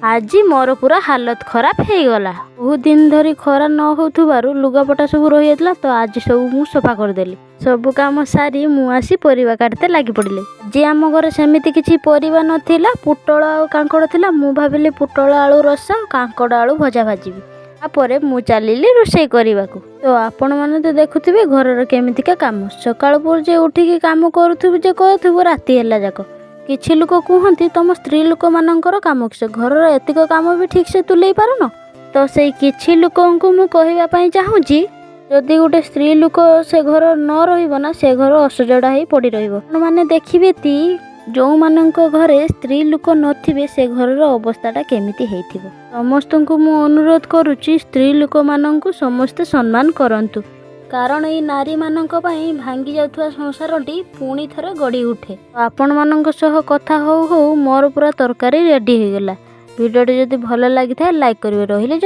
आज मोर पूरा हालत खराब हो गला। बहुत दिन धरी खरा न होथुबारु लुगापटा सब रही जाता तो आज सब मु सफा करदेली। सब काम सारी मु आसी परिवा काटते लगी पड़े। जी आम घर सेमती किसी परिवा नथिला, पुटल आ कांकड़ थिला। मु भाविली पुटल आलू रसा कांकड़ आलू भजा भाजीबी। तापर मु चलिली रोषेई करने को। तो आपण मैंने तो देखुथिबे घरर केमितिका काम सकाळ पुर जे उठिकी काम करूथिबे जे करूथिबे राति होला जाक। किछि लोक कहती तुम स्त्री लोक मानकर काम किस घर एतिक काम भी ठीक से तुले पारुन। तो से किछि लोकंकु मु कहबा पई चाहूची जदि गोटे स्त्री लोक से घर न रहिबो ना से घर असजड़ा ही पड़ी रहिबो। माने देखिबे ती जो मानक घरे स्त्री लोक नथिबे से घरर अवस्थाटा केमिति हेइथिबो। समस्तंकु मु अनुरोध करूची स्त्री लोक मानंकु समस्त सम्मान करंतु, कारण ये नारी मानक पई भांगी जाउथुवा संसारटी पुणी थरे गड़ी उठे। आपण मानक सह कथा हो मोर पूरा तरकारी रेडी हो गला। वीडियोटी जदि भल लागि थाए लाइक करिवे। रहिले।